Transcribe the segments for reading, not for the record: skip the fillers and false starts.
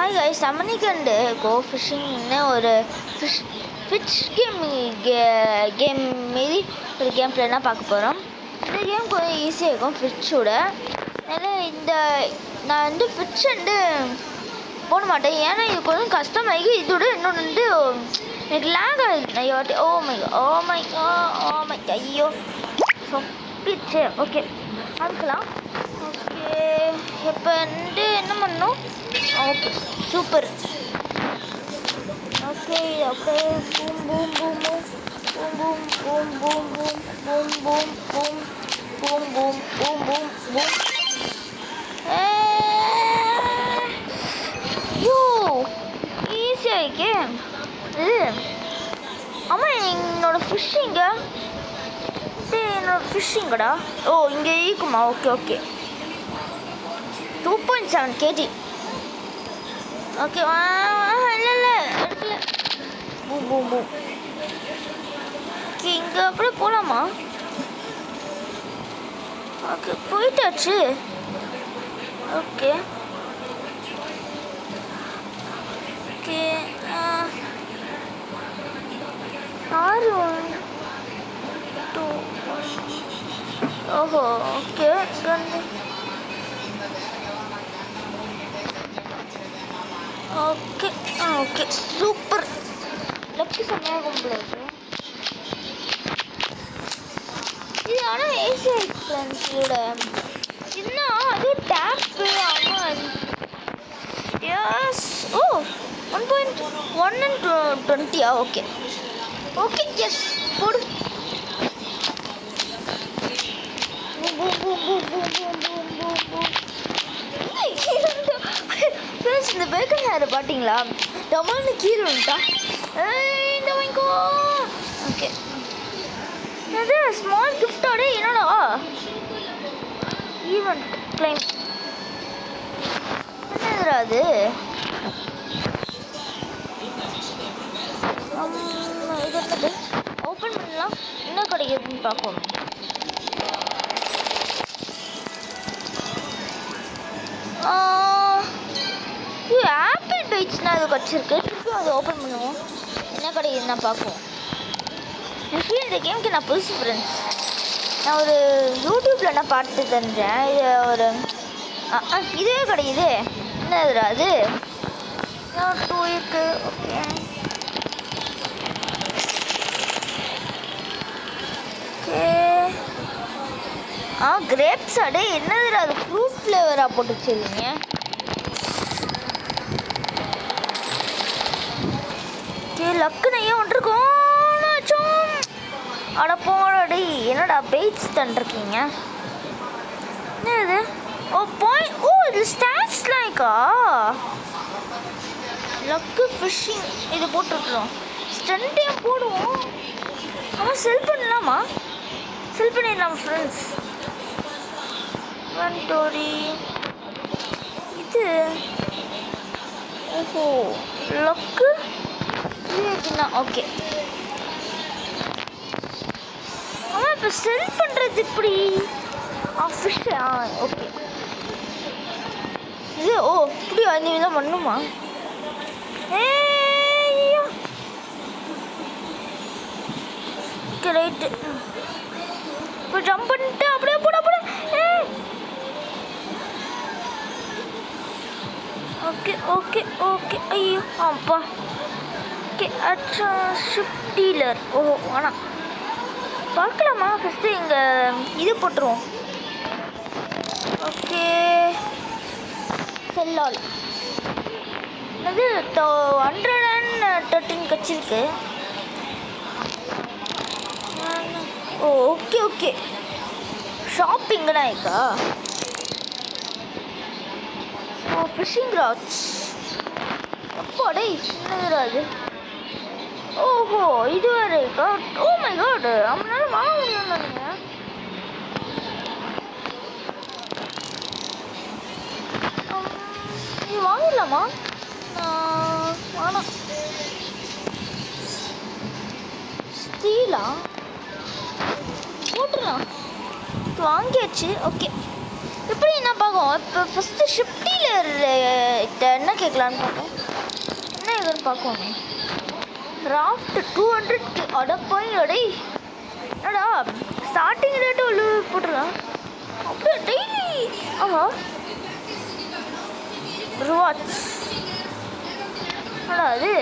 Hi guys, அம்மனிக் and கோ ஃபிஷ்ஷிங்னு ஒரு fish game மாரி ஒரு கேம் பிளேனா பார்க்க போகிறோம். இந்த கேம் கொஞ்சம் ஈஸியாக இருக்கும் ஃபிஷ்ஷோட. அதனால் நான் வந்து ஃபிஷ் வந்து போட மாட்டேன், ஏன்னா இது கொஞ்சம் கஷ்டமாகி. இதோட இன்னொன்று வந்து எனக்கு லேக் ஆகுது. ஓ மை ஐயோ சொப்பிச்சு. ஓகே பார்க்கலாம். ஓகே இப்போ வந்து என்ன பண்ணணும்? Okay super. ஓகே அப்படியே boom boom boom boom boom boom boom boom boom boom boom boom boom boom boom. Yo ஈஸியாக இருக்கே இது. ஆமாம், என்னோடய ஃபிஷ்ஷிங்க என்னோடய ஃபிஷ்ஷிங்கடா. ஓ இங்கே இருக்குமா? Okay 2.7 kg. ஓகே இல்லை எடுக்கல. Boom boom boom. ஓகே இங்கே அப்படியே போகலாமா? ஓகே போயிட்டாச்சு. ஓகே ஓகே 6 1 2 ஓஹோ okay okay okay super. Luck செம்மையாக கும்பிடுது இது. ஆனால் ஈஸியாக இருக்கு ஃப்ரெண்ட்ஸ். இதோட இதுனா அதுவும் டேப்பு. ஆமாம் yes. Oh 1.1 and 20. Okay yes போடு. ஃப்ரெண்ட்ஸ் இந்த பேக்கன் ஹேரை பார்த்தீங்களா? டமால்னு கீழே வந்துட்டா. இந்த வாங்கிக்கோ. ஓகே அது ஸ்மால் கிஃப்டோட என்னடா ஈவெண்ட் கிளைம் என்னதுடா அது? இது என்னது? ஓப்பன் பண்ணலாம். என்ன கிடைக்குதுன்னு பார்ப்போம். ஆப்பிள் பைட்ஸ்னால் அது வச்சிருக்கு. திருப்பியும் அதை ஓப்பன் பண்ணுவோம். என்ன கிடைக்குதுன்னா பார்ப்போம். எனக்கு இந்த கேமுக்கு நான் புதுசு ஃப்ரெண்ட்ஸ். நான் ஒரு யூடியூப்பில் நான் பார்த்து தந்தேன். இது ஒரு இதுவே கிடைக்குது. என்னதுடா அது? 2 இருக்கு. Okay grapes. அடே என்னதுடா அது? ஃப்ரூட் ஃப்ளேவராக போட்டு வச்சுருக்கீங்க. லக்கு நையா ஒன்றிருக்கோம். அட போடடி, என்னடா பெய்ட்ஸ் தண்டிருக்கீங்க? என்ன இது? இது ஸ்டாட்ஸ்லாம் இருக்கா? லக்கு ஃபிஷ்ஷிங் இது போட்டுருக்குறோம். ஸ்டண்ட்டையும் போடுவோம். ஆமாம் செல் பண்ணலாமா? செல் பண்ணிடலாம் ஃப்ரெண்ட்ஸ். இன்வென்டரி இது. ஓஹோ லக்கு இதுனா ஓகே. ஆமாம் இப்போ செல் பண்ணுறது இப்படி ஃபிஷ்ஷு. ஓகே இது இப்படியா? நீ தான் பண்ணுமா? Okay right. இப்போ ஜம்ப் பண்ணிட்டு அப்படியே போட ஓகே ஐயோ அப்பா. ஓகே அச்சா ஷிப் டீலர். வேணாம் பார்க்கலாமா? ஃபஸ்ட்டு இங்கே இது போட்டுருவோம். ஓகே செல்லால் அது 113 கட்சிருக்கு. ஓகே ஷாப்பிங்கடா இருக்கா? Phishing rods. அப்பாடே என்னதுடா அது? ஓஹோ இது வேறு இருக்கா? ஓ மை காட், அவனால வாங்க முடியும் தானுங்க. இது வாங்கிடலாமா? வேணாம். ஸ்டீலா போட்டுடலாம். வாங்கியாச்சு. ஓகே இப்படி என்ன பார்க்கும். இப்போ ஃபஸ்ட்டு ஷிஃப்டியில் என்ன கேட்கலான்னு பார்ப்போம். என்ன எதுன்னு பார்ப்போம். ராஃப்ட் 200 அடப்பாய் அடை. என்னடா ஸ்டார்டிங் ரேட்டு உள்ள போட்டுருலாம். அப்படியே டெய்லி ஆஹா ரிவார்ட்ஸ் அது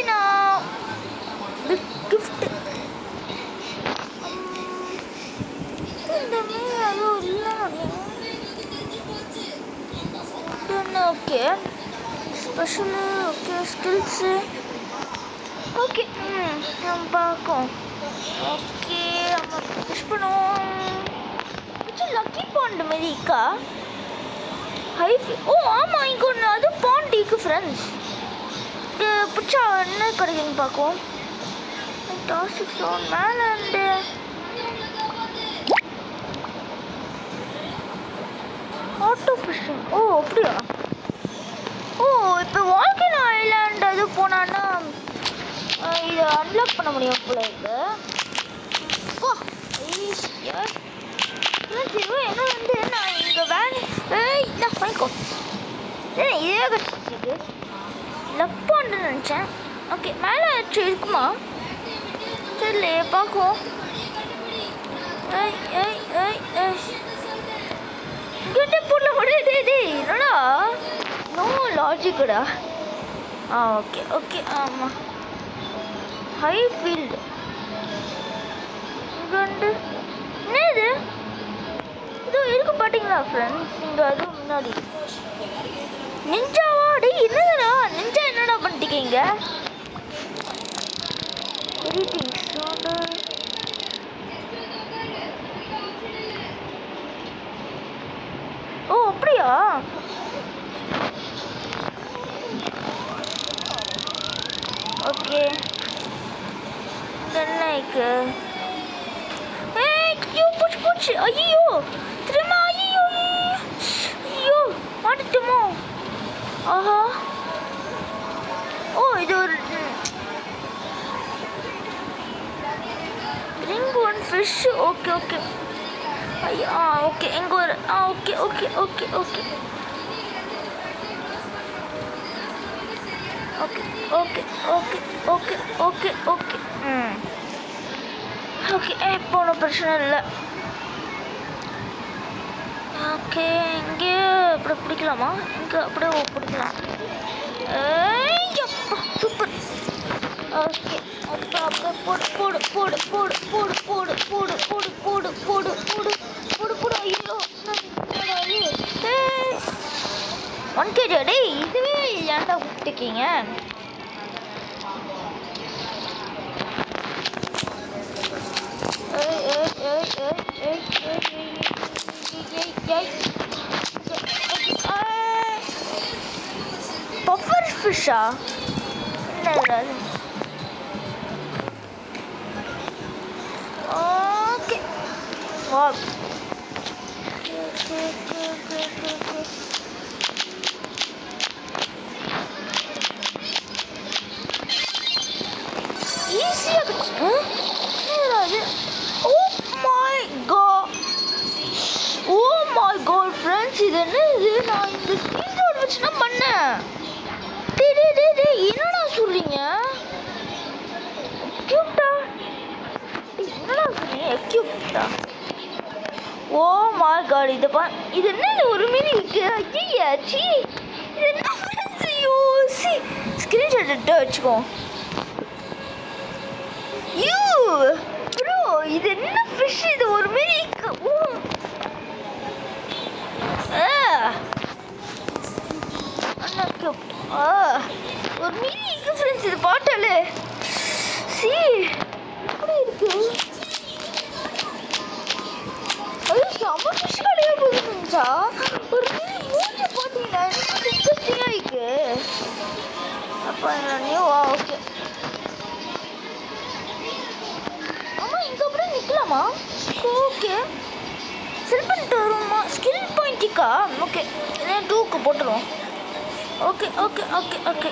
நான் கிஃப்ட் இந்த மாதிரி அதுவும் இல்லை. Okay special okay skills okay நம்ம பார்ப்போம். ஓகே நம்ம விஷ் பண்ணுவோம். லக்கி பாண்ட் மாரி இருக்கா ஹை. ஓ ஆமாம் இங்கே ஒன்று அது பாண்ட் இருக்கு ஃப்ரெண்ட்ஸ். பிடிச்சா என்ன கிடைக்குன்னு பார்க்குவோம். டாஸ்க் ஜோன் மேலே அண்டு ஆட்டோ ஃபிஷிங். ஓ அப்படியா. ஓ இப்போ வால்கேனோ ஐலாண்ட் அது போனான்னா இதை அன்லாக் பண்ண முடியும் போல இருக்கு. ஓ ஈஸியாக என்ன வந்து நான் இங்கே வேலை நான் வாங்கிக்கோ. இதே கட்டிருக்கு லப்பான்னு நினச்சேன். ஓகே மேலே ஆச்சு இருக்குமா தெரியல பார்க்குவோம். இங்கே போடல முடியாது. என்னடா நோ லாஜிக்குடா. ஓகே ஓகே ஆமாம் ஹை ஃபீல்டு இங்கே வந்து என்ன இது இதோ இருக்கு பார்த்தீங்களா ஃப்ரெண்ட்ஸ். இங்கே அதுவும் முன்னாடி நிஞ்சாவா டே என்னடா நிஞ்சா என்னடா பண்ணிட்டீங்க. ஓ அப்படியா. ஓகே தென்னைக்கு பூச்சி பூச்சி ஐயோ திரும்ப ஐயோ ஐயோ மாட்டுட்டுமோ. ஆஹா ஓ இது ஒரு ring one fish. Okay okay ஐயா ஓகே எங்கே ஒரு okay okay okay okay okay okay okay okay okay okay okay இப்போ ஒன்றும் பிரச்சனை இல்லை. ஓகே இங்கே இப்படி பிடிக்கலாமா. இங்கே அப்படியே பிடிக்கலாம். சூப்பர். ஓகே அப்போ அப்படியே போடு போடு போடு போடு போடு போடு போடு போடு போடு போடு போடு போடு போடு ஐயோ 1 kg டே இதுவே ஏன்டா விட்டுருக்கீங்க. பஃபர் ஃபிஷ்ஷா என்ன. ஓகே வா ஈஸியாக அது. Oh my God oh my God friends இது என்ன இது. நான் இந்த ஸ்க்ரீன் ஷாட் வச்சு தான் பண்ணேன். என்னடா சொல்றீங்க கியூட்டா. என்னடா சொல்றீங்க கியூட்டா. ஓ மை காட் இது இது என்ன ஒரு மினி இருக்கு. ஐயா சி இது என்ன ஃப்ரெண்ட்ஸ். ஐயோ சி ஸ்க்ரீன் ஷாட் எடுத்து வச்சுக்கோ. யூ ப்ரோ இது என்ன ஃபிஷ் இது ஒரு மினி ஒரு மினி இருக்கு ஃப்ரெண்ட்ஸ். இது பாட்டாலே சி எப்படி இருக்கு. ஐயோ செம்ம ஃபிஷ் கடையாக போகுதுச்சா. ஒரு மினி மூஞ்சி பார்த்தீங்கன்னா டிஸ்கஸ்டிங்காக இருக்கு. அப்போ நியூவா ஓகே ஆமாம் இங்கே அப்படியே நிற்கலாமா. ஓகே செல் பண்ணிட்டு வருவோமா. ஸ்கில் பாயிண்ட்டிக்கா ஓகே இதே 2க்கு போட்டுருவோம். ஓகே ஓகே ஓகே ஓகே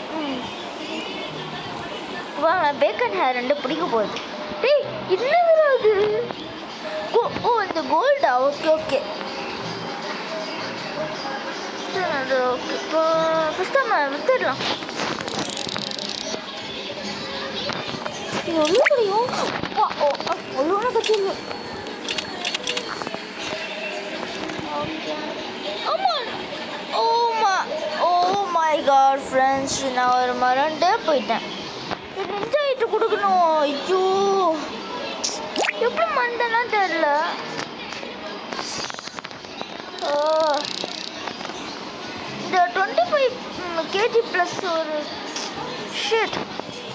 வாங்க பேக்கன் ஹேர் 2 பிடிக்க போகுது. டேய் என்னது அது. ஓ இந்த கோல்டா. ஓகே ஓகே ஓகே இப்போ ஃபஸ்ட் நம்ம வித்துடலாம். எவ்வளோ கிடையும்? அவ்வளோனா கட்சியில் மை காட் ஃப்ரெண்ட்ஸ், நான் ஒரு மறண்டே போயிட்டேன். நெஞ்சா ஐட்டு கொடுக்கணும். ஐயோ எப்படி மறந்தேன்னா தெரில. இந்த 25 kg ப்ளஸ் ஒரு ஷிட்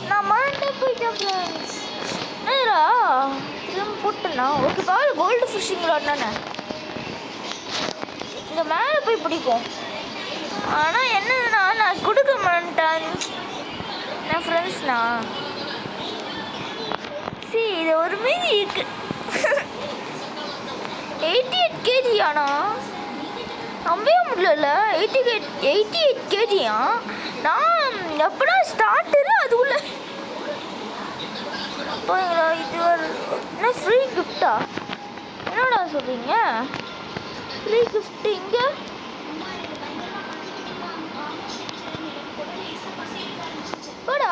நான் மறண்டே போயிட்டேன் ஃப்ரெண்ட்ஸ். நேரா திரும்ப போட்டுனா ஓகே. பாரு கோல்டு ஃபிஷ்ஷிங் ராட் தானே, இங்கே மேலே போய் பிடிக்கும். ஆனால் என்னதுன்னா நான் கொடுக்க மாட்டேன் என் ஃப்ரெண்ட்ஸ்ண்ணா. சரி இது ஒரு மீதி இருக்கு. 88 kg ஆனா நம்பவே முடியல. 88 kg-யா? நான் எப்படா ஸ்டார்டரு அதுக்குள்ள போங்களா? இது ஒரு என்ன ஃப்ரீ கிஃப்டா? என்னடா சொல்கிறீங்க ஃப்ரீ கிஃப்ட்? இங்கே போடா.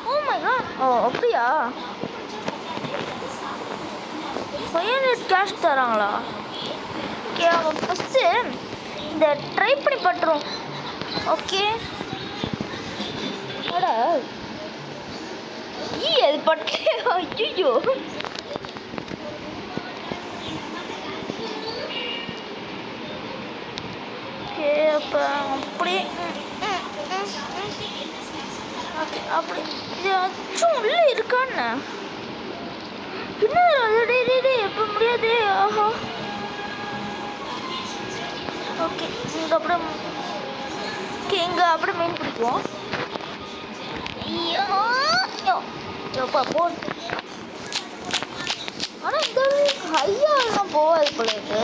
ஓ மை காட். ஓ அப்படியா? 500 கேஷ் தராங்களா? ஓகே அவங்க ஃபஸ்ட்டு இந்த ட்ரை பண்ணி பட்டுரும். ஓகே போடா. அது பட்டு ஐயோ ஓகே. அப்போ அப்படி ஓகே அப்படி இது அச்சும் உள்ளே இருக்கான்னு இன்னும் அது டே எப்போ முடியாது. ஆஹா ஓகே இங்கே அப்படியே ஓகே இங்கே அப்படியே மீன் பிடிக்குவோம். எப்பா போ. ஆனால் இந்த ஹையாலாம் போகாது போல இது.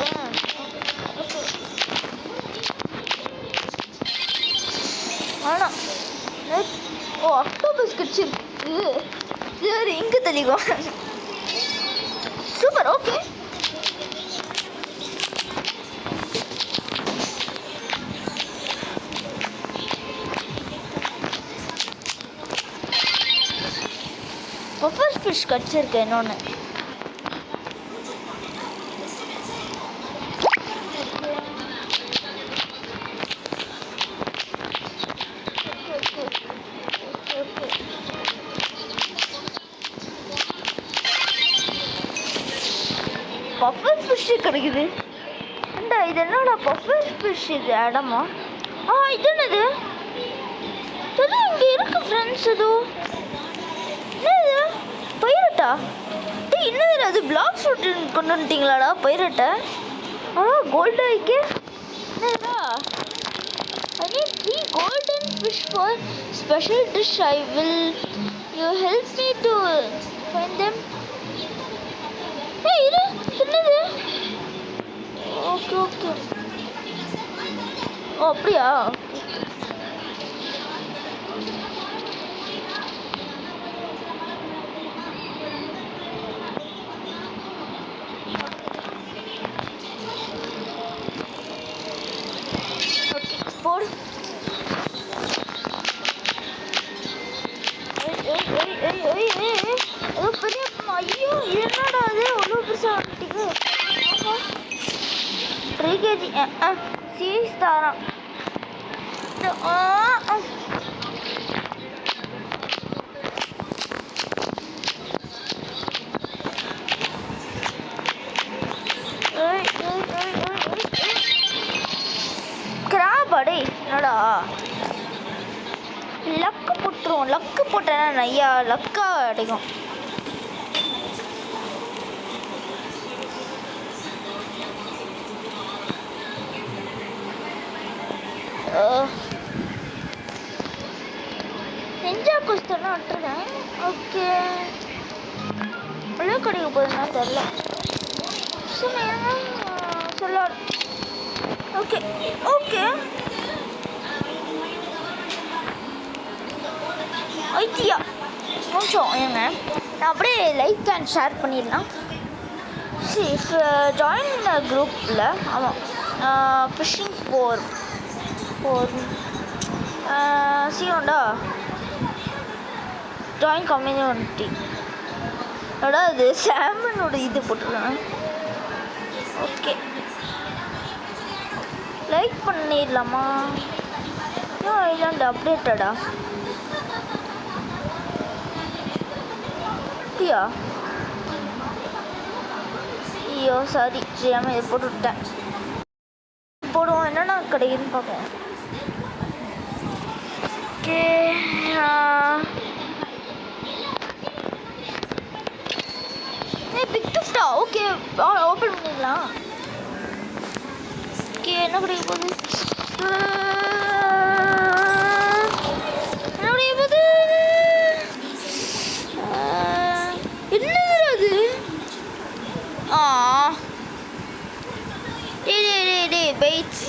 ஆனால் ஓ அக்டோபஸ் கிடச்சிருக்கு. சரி இங்கே தெளிக்கும். Super okay. பஃபர் ஃபிஷ் கிடச்சிருக்கு இன்னொன்று. பஃபர் ஃபிஷ்ஷு கிடைக்குது. ஏண்டா இது என்னடா பஃபர் ஃபிஷ்? இது இடமா? இது என்னது? இங்கே இருக்கு ஃப்ரெண்ட்ஸ். அது என்னது? பைரட்டா? என்னது அது? பிளாக் ஃப்ரூட் கொண்டு வந்துட்டீங்களாடா பைரட்டை? கோல்டு ஐக்கே என்னடா? I need 3 golden fish for special dish. Will you help me to find them? Hey, இது என்னது? Okay okay. ஓ அப்படியா? ஏதோ பெரிய ஐயோ என்னடா அது அவ்வளோ பெருசாக வந்துட்டீங்க. 3 kg சீஸ் தாரான். கிராபடே என்னடா லக்கு போட்டுருவோம். லக்கு போட்டேன்னா நிறையா லக்கா அடைக்கும். நெஞ்சா குஸ்தனா விட்டுருக்கேன். ஓகே உள்ள கிடைக்க போகுதுன்னா தெரில. சொல்ல ஓகே ஓகே ஐத்தியா கொஞ்சம் ஏங்க நான் அப்படியே லைக் அண்ட் ஷேர் பண்ணிடலாம். சரி ஜாயின் குரூப்பில் ஆமாம் ஃபிஷ்ஷிங் ஃபோர் சீரோண்டா ஜாயின் கம்யூனிட்டி அதோட அது சாமனோட இது போட்டிருக்கேன். ஓகே லைக் பண்ணிடலாமா? ஐலாண்ட் அப்டேட்டடா அப்படியா? ஐயோ சாரி தெரியாமல் இதை போட்டு விட்டேன். போடுவோம் என்னென்ன கிடைக்குதுன்னு பார்ப்போம். ஓகே பிக் கிஃப்டா? ஓகே ஓப்பன் பண்ணிடலாம். ஓகே என்ன கிடைக்க போகுது? என்ன கிடைக்க போகுது? என்னது அது? Day wait.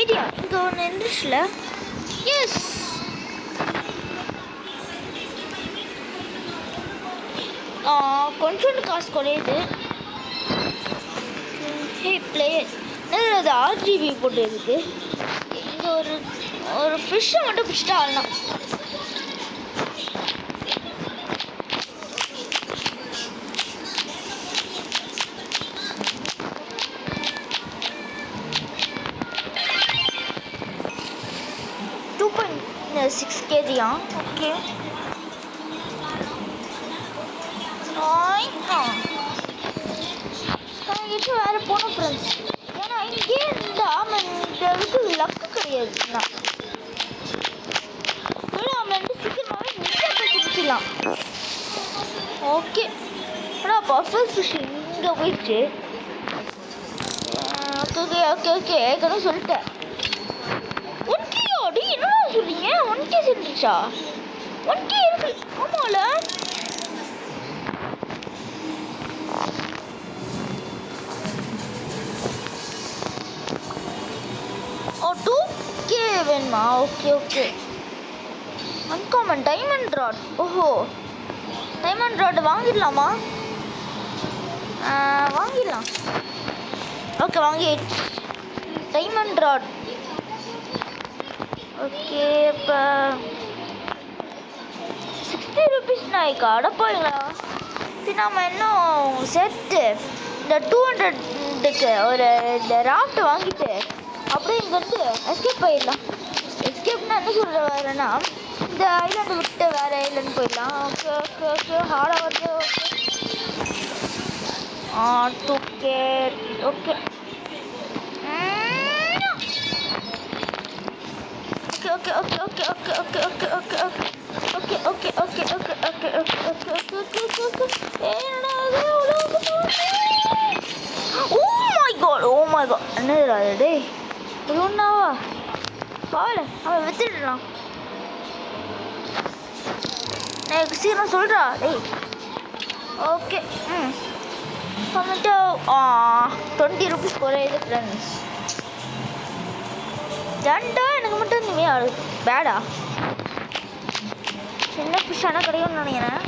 ஐடியா இங்கே ஒன்று இருந்துச்சுல. எஸ் கொஞ்சோண்டு காசு குறையுது. ஹே பிளேயர் அது RGB போட்டு இருக்கு. இங்கே ஒரு ஃபிஷ்ஷை மட்டும் பிடிச்சிட்டு ஆடலாம். $6 kg. ஓகே வேறு போகணும் ஃப்ரெண்ட்ஸ். ஏன்னா இங்கே இருந்தால் இந்த இதுக்கு லக்கு கிடையாதுண்ணா. அவன் சீக்கிரமாகவே பிடிச்சிடலாம். ஓகே ஆனால் பர்ஃபெக்ட் ஃபிஷ் இங்கே போயிடுச்சு. ஓகே ஓகே ஓகே ஏற்கனவே சொல்லிட்டேன். 1K அடி என்ன சொல்கிறீங்க? 1K செஞ்சிச்சா? 1K இருக்கு. ஆமாம்ல வேணுமா? Okay okay uncommon diamond rod. ஓஹோ டைமண்ட் ராட் வாங்கிடலாமா? வாங்கிடலாம். ஓகே வாங்கி டைமண்ட் ராட். ஓகே இப்போ 60 rupees நாய்க்கா அடப்பாங்களா? இது நாம் இன்னும் சேர்த்து இந்த 200க்கு ஒரு இந்த ராஃப்ட் வாங்கிட்டு அப்படியே இங்கேருந்து எஸ்கேப் போயிடலாம். எஸ்கேப்னா என்ன சொல்கிறேன்னா இந்த ஐலாண்டை விட்டு வேறு ஐலாண்டு போயிடலாம். ஓகே ஓகே ஓகே ஹார்டாக வருது. Okay 2K okay okay okay okay okay okay okay okay okay okay okay okay okay okay okay okay okay okay oh my God என்னது அது? டே இது ஒன்றாவா? பாவல அவன் வித்துடலாம். எனக்கு சீக்கிரம் சொல்கிறா. டேய் ஓகே வந்துட்டு 20 rupees குறையுது ஃப்ரெண்ட்ஸ். ஜண்டா எனக்கு மட்டும் இனிமே ஆகுது பேடா. சின்ன ஃபிஷ்ஷான கிடைக்கும்னு நினைக்கிறேன்.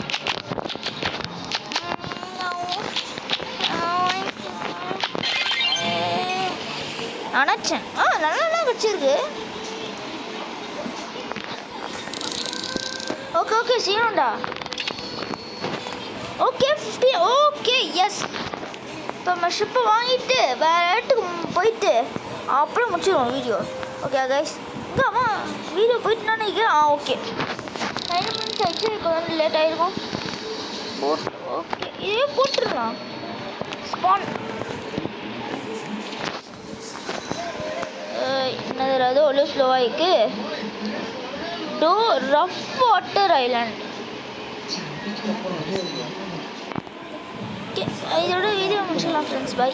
நினச்சேன் நல்லா வச்சிருக்கு. ஓகே ஓகே சீனோண்டா. ஓகே 50. Okay yes. இப்போ நம்ம ஷிப்பை வாங்கிட்டு வேறு இடத்துக்கு போயிட்டு அப்புறம் முடிச்சிடுவோம் வீடியோ. ஓகே கைஸ் இங்கே வீடியோ போயிட்டு நினைக்கிறேன். ஓகே 9 minutes ஆகிடுச்சு. கொஞ்சம் லேட் ஆகிருக்கும். ஓகே இதே போட்டுருலாம். ஸ்பான் என்னது அது அவ்வளோ ஸ்லோவாக இருக்கு. Rough water island. இதோட வீடியோ முடிச்சிடலாம் ஃப்ரெண்ட்ஸ். பை.